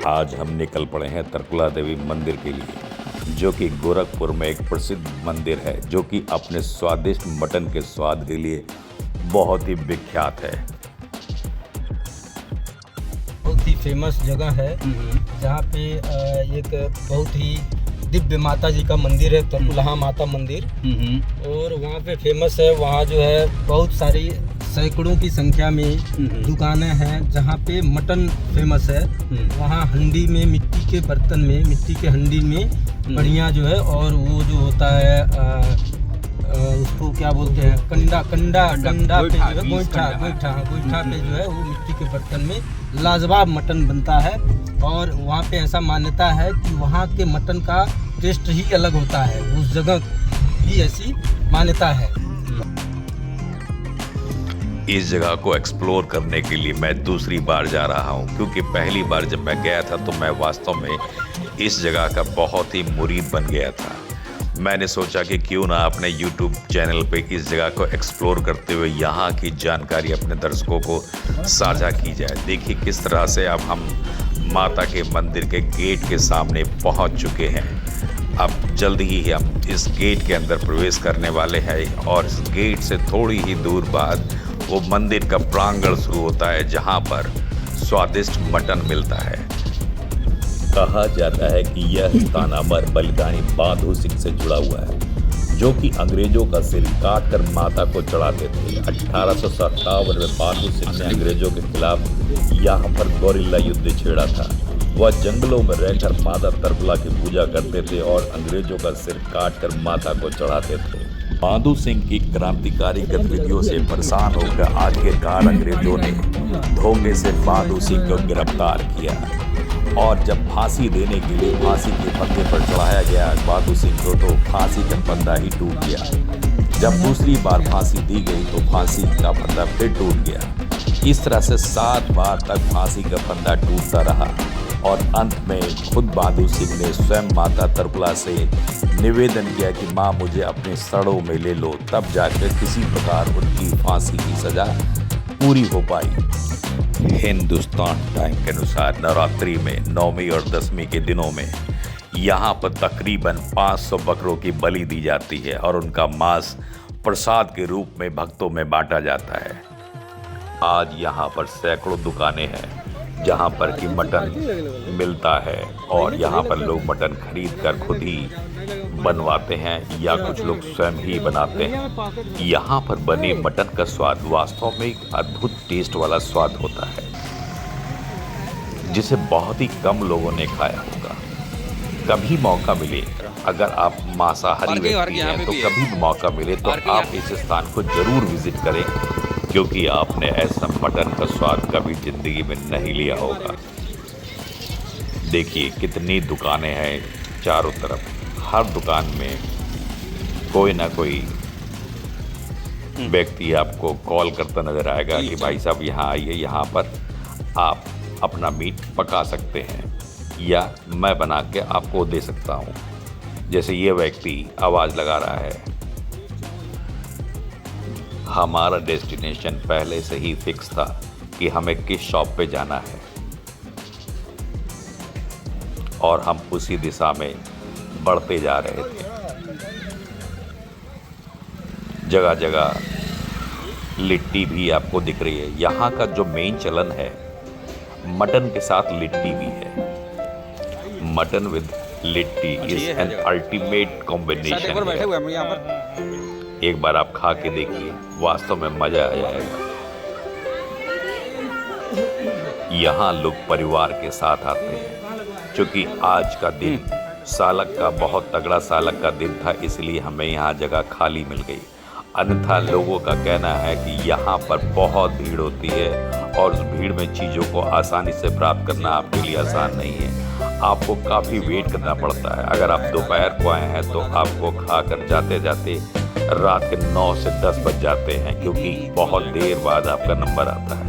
आज हम निकल पड़े हैं तरकुला देवी मंदिर के लिए, जो कि गोरखपुर में एक प्रसिद्ध मंदिर है, जो कि अपने स्वादिष्ट मटन के स्वाद के लिए बहुत ही विख्यात है। बहुत ही फेमस जगह है जहाँ पे एक बहुत ही दिव्य माता जी का मंदिर है, तरकुलहा माता मंदिर। और वहाँ पे फेमस है, वहाँ जो है बहुत सारी सैकड़ों की संख्या में दुकानें हैं जहाँ पे मटन फेमस है। वहाँ हंडी में, मिट्टी के बर्तन में, मिट्टी के हंडी में बढ़िया जो है, और वो जो होता है उसको क्या बोलते हैं, कंडा कंडा कंडा पे जो है, गोईठा गोईठा गोईठा पे जो है वो मिट्टी के बर्तन में लाजवाब मटन बनता है। और वहाँ पे ऐसा मान्यता है कि वहाँ के मटन का टेस्ट ही अलग होता है, उस जगह की ऐसी मान्यता है। इस जगह को एक्सप्लोर करने के लिए मैं दूसरी बार जा रहा हूँ, क्योंकि पहली बार जब मैं गया था तो मैं वास्तव में इस जगह का बहुत ही मुरीद बन गया था। मैंने सोचा कि क्यों ना अपने YouTube चैनल पे इस जगह को एक्सप्लोर करते हुए यहाँ की जानकारी अपने दर्शकों को साझा की जाए। देखिए किस तरह से अब हम माता के मंदिर के गेट के सामने पहुँच चुके हैं। अब जल्द ही हम इस गेट के अंदर प्रवेश करने वाले हैं, और इस गेट से थोड़ी ही दूर बाद वो मंदिर का प्रांगण शुरू होता है, जहाँ पर स्वादिष्ट मटन मिलता है। कहा जाता है कि यह स्थान अमर बलिदानी बांधू सिंह से जुड़ा हुआ है, जो कि अंग्रेजों का सिर काट कर माता को चढ़ाते थे। 1857 में बांधू सिंह ने अंग्रेजों के खिलाफ यहाँ पर गोरिल्ला युद्ध छेड़ा था। वह जंगलों में रहकर माता तरकुला की पूजा करते थे और अंग्रेजों का सिर काट कर माता को चढ़ाते थे। बांधू सिंह की क्रांतिकारी गतिविधियों से परेशान होकर आखिरकार अंग्रेजों ने धोखे से बांधू सिंह को गिरफ्तार किया, और जब फांसी देने के लिए फांसी के फंदे पर चढ़ाया गया बांधू सिंह को, तो फांसी का फंदा ही टूट गया। जब दूसरी बार फांसी दी गई तो फांसी का फंदा फिर टूट गया। इस तरह से 7 बार तक फांसी का फंदा टूटता रहा, और अंत में खुद बांधू सिंह ने स्वयं माता तरकुला से निवेदन किया कि माँ मुझे अपने सड़ों में ले लो। तब जाकर किसी प्रकार उनकी फांसी की सजा पूरी हो पाई। हिंदुस्तान टाइम के अनुसार नवरात्रि में 9वीं और 10वीं के दिनों में यहाँ पर तकरीबन 500 बकरों की बलि दी जाती है, और उनका मांस प्रसाद के रूप में भक्तों में बांटा जाता है। आज यहाँ पर सैकड़ों दुकानें हैं जहाँ पर कि मटन मिलता है, और यहाँ पर लोग मटन खरीद कर खुद ही बनवाते हैं, या कुछ लोग स्वयं ही बनाते हैं। यहाँ पर बने मटन का स्वाद वास्तव में एक अद्भुत टेस्ट वाला स्वाद होता है, जिसे बहुत ही कम लोगों ने खाया होगा। कभी मौका मिले, अगर आप मांसाहारी व्यक्ति हैं तो कभी भी मौका मिले तो आप इस स्थान को जरूर विजिट करें, क्योंकि आपने ऐसा मटन का स्वाद कभी जिंदगी में नहीं लिया होगा। देखिए कितनी दुकानें हैं चारों तरफ, हर दुकान में कोई ना कोई व्यक्ति आपको कॉल करता नजर आएगा कि भाई साहब यहाँ आइए, यहाँ पर आप अपना मीट पका सकते हैं, या मैं बना के आपको दे सकता हूँ। जैसे ये व्यक्ति आवाज़ लगा रहा है। हमारा डेस्टिनेशन पहले से ही फिक्स था कि हमें किस शॉप पे जाना है, और हम उसी दिशा में बढ़ते जा रहे थे। जगह जगह लिट्टी भी आपको दिख रही है। यहाँ का जो मेन चलन है, मटन के साथ लिट्टी भी है। Mutton with litti is an ultimate combination. एक बार आप खा के देखिए, वास्तव में मजा आ जाएगा। यहाँ लोग परिवार के साथ आते हैं, क्योंकि आज का दिन सालक का बहुत तगड़ा सालक का दिन था, इसलिए हमें यहाँ जगह खाली मिल गई। अन्यथा लोगों का कहना है कि यहाँ पर बहुत भीड़ होती है, और उस भीड़ में चीज़ों को आसानी से प्राप्त करना आपके लिए आसान नहीं है। आपको काफ़ी वेट करना पड़ता है। अगर आप दोपहर को आए हैं तो आपको खाकर जाते जाते रात के 9 से 10 बज जाते हैं, क्योंकि बहुत देर बाद आपका नंबर आता है।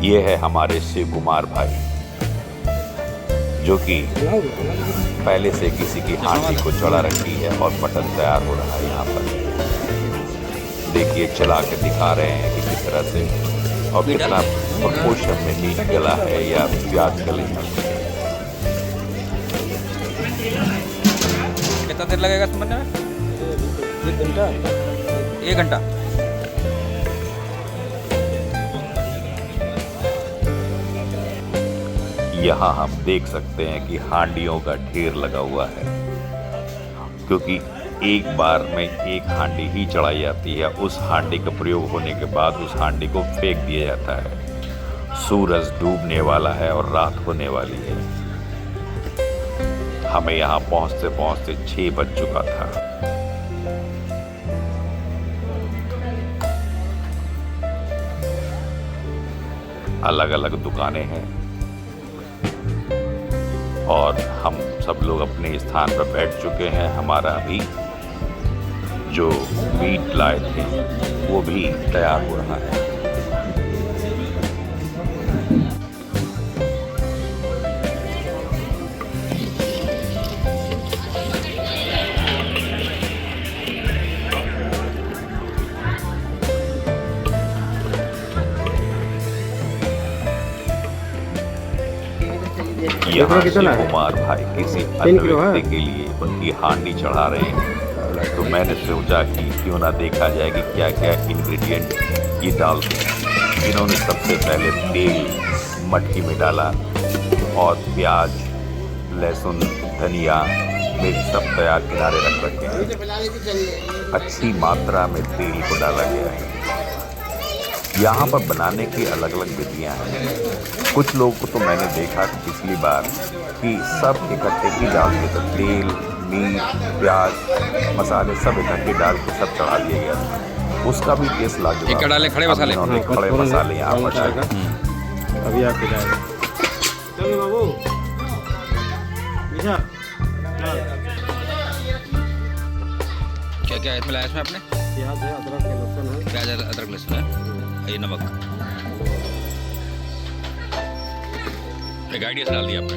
ये है हमारे शिव कुमार भाई, जो कि पहले से किसी की हांडी को चढ़ा रखी है, और मटन तैयार हो रहा है। यहाँ पर देखिए चला के दिखा रहे हैं कि किस तरह से और कितना प्रोपोर्शन में मीट गला है या प्याज गले हैं। कितना देर लगेगा इस बनने में? 1 घंटा। 1 घंटा। यहाँ हम देख सकते हैं कि हांडियों का ढेर लगा हुआ है, क्योंकि एक बार में एक हांडी ही चढ़ाई जाती है। उस हांडी का प्रयोग होने के बाद उस हांडी को फेंक दिया जाता है। सूरज डूबने वाला है और रात होने वाली है। हमें यहाँ पहुँचते पहुँचते 6 बज चुका था। अलग अलग दुकानें हैं और हम सब लोग अपने स्थान पर बैठ चुके हैं। हमारा अभी जो मीट लाए थे वो भी तैयार हो रहा है। यहाँ शिव कुमार भाई किसी अन्य व्यक्ति के लिए उनकी हांडी चढ़ा रहे हैं, तो मैंने सोचा कि क्यों ना देखा जाए कि क्या क्या इंग्रेडिएंट ये डालते हैं। इन्होंने सबसे पहले तेल मटकी में डाला और प्याज, लहसुन, धनिया, मिर्च सब तैयार किनारे रख रखे हैं। अच्छी मात्रा में तेल को डाला गया है। यहाँ पर बनाने की अलग अलग विधियाँ हैं। कुछ लोगों को तो मैंने देखा पिछली बार कि सब इकट्ठे ही डालते थे, तेल, मीट, प्याज, मसाले सब इकट्ठे डाल के सब चढ़ा दिया गया था। उसका भी टेस्ट लाजवाब। डाले खड़े मसाले, खड़े मसाले यहाँ पर डाले। अभी आपके जाएगा। चलो बाबू क्या क्या इसमें लाया इसमें आपने? प्याज है, अदरक है, लहसुन है। प्याज, अदरक, लहसुन है, ये नमक, एक आइडिया से डाल दिया आपने।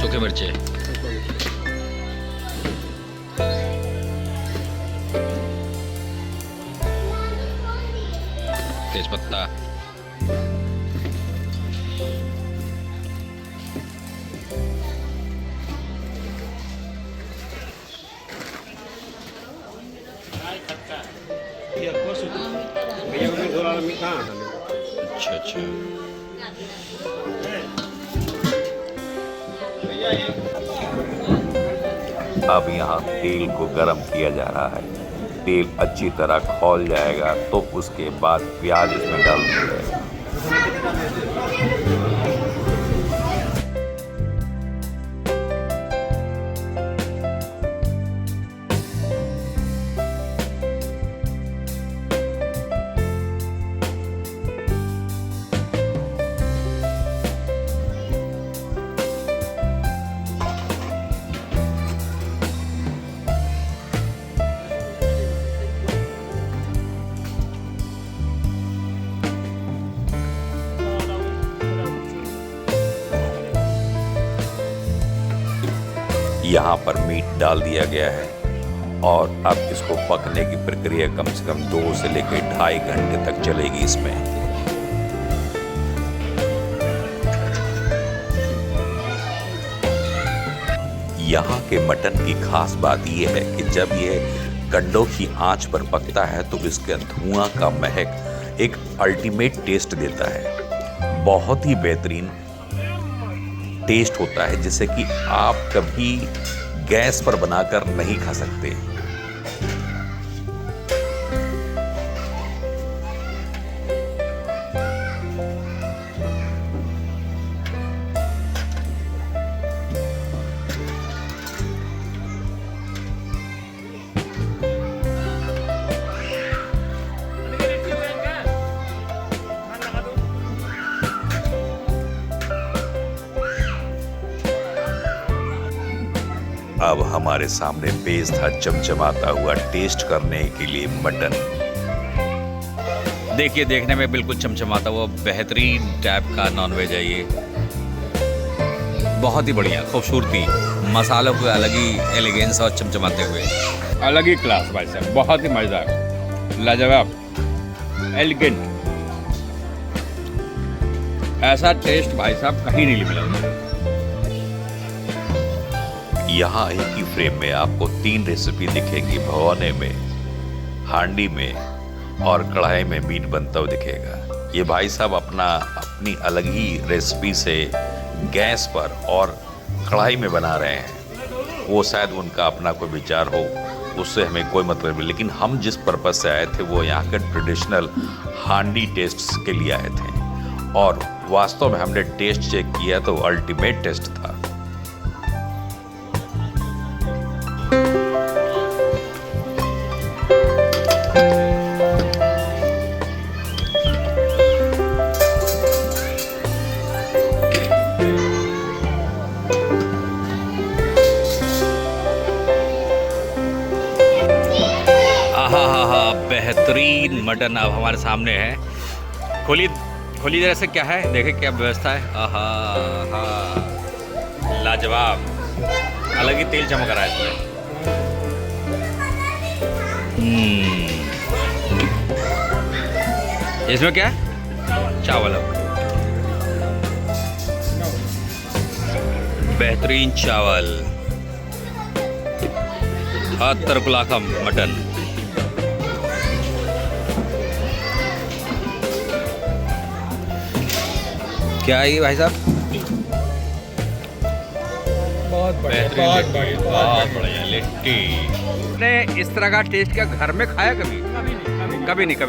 सूखे मिर्चे, तेजपत्ता, अच्छा अच्छा। अब यहाँ तेल को गरम किया जा रहा है। तेल अच्छी तरह खौल जाएगा तो उसके बाद प्याज इसमें डाल दिया जाएगा। यहाँ पर मीट डाल दिया गया है और अब इसको पकने की प्रक्रिया कम से कम 2 से लेकर 2.5 घंटे तक चलेगी इसमें। यहाँ के मटन की खास बात यह है कि जब ये कंडों की आंच पर पकता है तो इसके धुआं का महक एक अल्टीमेट टेस्ट देता है। बहुत ही बेहतरीन टेस्ट होता है जिसे कि आप कभी गैस पर बनाकर नहीं खा सकते। अब हमारे सामने पेश था चमचमाता हुआ टेस्ट करने के लिए मटन। देखिए, देखने में बिल्कुल चमचमाता हुआ बेहतरीन टाइप का नॉनवेज है ये। बहुत ही बढ़िया, खूबसूरती, मसालों को अलग ही एलिगेंस और चमचमाते हुए, अलग ही क्लास भाई साहब, बहुत ही मज़ेदार, लाजवाब, एलिगेंट। ऐसा टेस्ट भाई साहब कहीं नहीं मिला। यहाँ एक ही फ्रेम में आपको 3 रेसिपी दिखेंगी, भगोने में, हांडी में और कढ़ाई में मीट बनता हुआ दिखेगा। ये भाई साहब अपनी अलग ही रेसिपी से गैस पर और कढ़ाई में बना रहे हैं। वो शायद उनका अपना कोई विचार हो, उससे हमें कोई मतलब नहीं, लेकिन हम जिस पर्पज से आए थे वो यहाँ के ट्रेडिशनल हांडी टेस्ट के लिए आए थे, और वास्तव में हमने टेस्ट चेक किया तो अल्टीमेट टेस्ट था। बेहतरीन मटन अब हमारे सामने है। खोली जरा से, क्या है, देखे क्या व्यवस्था है। आहा हा, लाजवाब, अलग ही तेल चमक रहा है इसमें। इसमें क्या है? चावल, बेहतरीन चावल, तरकुला का मटन। क्या है ये भाई साहब? बहुत बढ़िया लिट्टी। ने इस तरह का टेस्ट क्या घर में खाया कभी? कभी नहीं। मैं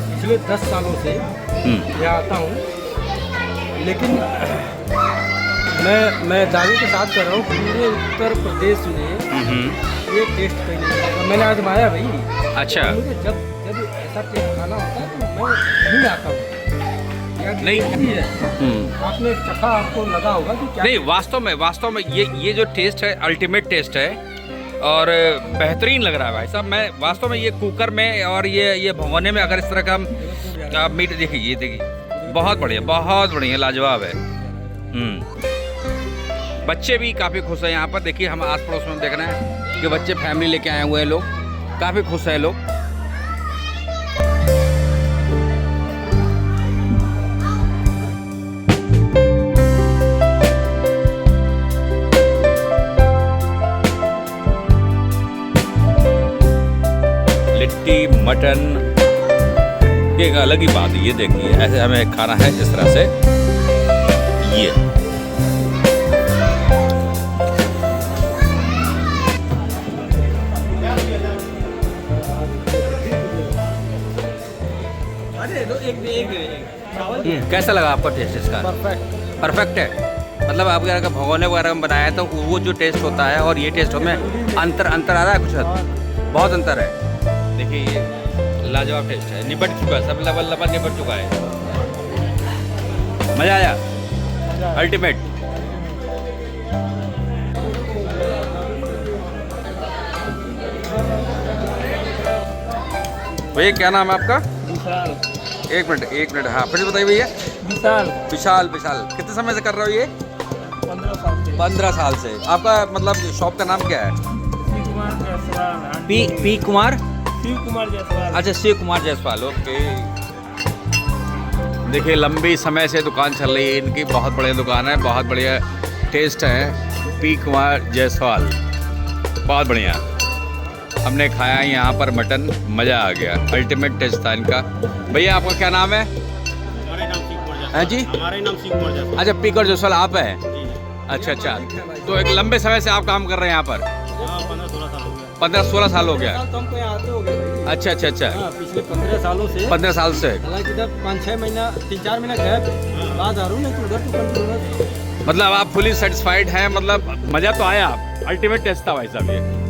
पिछले 10 सालों से यहाँ आता हूँ, लेकिन मैं दावे के साथ कर रहा हूँ, पूरे उत्तर प्रदेश में ये टेस्ट कहीं नहीं मिला। मैंने आजमाया भाई। अच्छा। मुझे जब ऐसा टेस्ट खाना होता है तो मैं नहीं आता हूँ। नहीं है, आपने चखा, आपको लगा होगा कि क्या नहीं, वास्तव में ये जो टेस्ट है अल्टीमेट टेस्ट है और बेहतरीन लग रहा है भाई साहब। मैं वास्तव में ये कुकर में और ये भगोने में अगर इस तरह का मीट देखिए, ये देखिए, बहुत बढ़िया लाजवाब है। बच्चे भी काफ़ी खुश हैं यहाँ पर। देखिए हम आस पड़ोस में देख रहे हैं कि बच्चे फैमिली लेके आए हुए हैं, लोग काफ़ी खुश हैं लोग। लिट्टी मटन की एक अलग ही बात है। ये देखिए ऐसे हमें खाना है इस तरह से। ये कैसा लगा आपका टेस्ट इसका? परफेक्ट है। मतलब आप अगर भगोने वगैरह में बनाया है तो वो जो टेस्ट होता है और ये टेस्ट में अंतर आ रहा है कुछ? बहुत अंतर है। देखिए ये लाजवाब टेस्ट है, निपट चुका है, सब लबल निपट चुका है। मज़ा आया, अल्टीमेट। भैया क्या नाम है आपका? विशाल। एक मिनट हाँ फिर बताइए भैया। विशाल। कितने समय से कर रहे हो ये? 15 साल से। आपका मतलब शॉप का नाम क्या है? शिव कुमार जायसवाल। अच्छा, शिव कुमार जायसवाल, ओके। देखिए लंबी समय से दुकान चल रही है इनकी, बहुत बढ़िया दुकान है, बहुत बढ़िया टेस्ट है। पी कुमार जायसवाल, बहुत बढ़िया। हमने खाया यहाँ पर मटन, मज़ा आ गया, अल्टीमेट टेस्ट था इनका। भैया आपका क्या नाम है? हैं जी? हमारा नाम शिव कुमार जायसवाल। अच्छा, पी कुमार जायसवाल आप हैं? अच्छा। तो एक लंबे समय से आप काम कर रहे हैं यहाँ पर? 15-16 साल हो गया। तो हमको यहाँ आते हो गए। अच्छा। पिछले 15 सालों से। 15 साल से। हालांकि जब 5-6 महीना 3-4 महीना गैप बाद आ रहा हूँ, नहीं तो उधर तो कंटिन्यू। मतलब आप फुली सेटिस्फाइड हैं? मतलब मज़ा तो आया, अल्टीमेट टेस्ट था भाई साहब ये।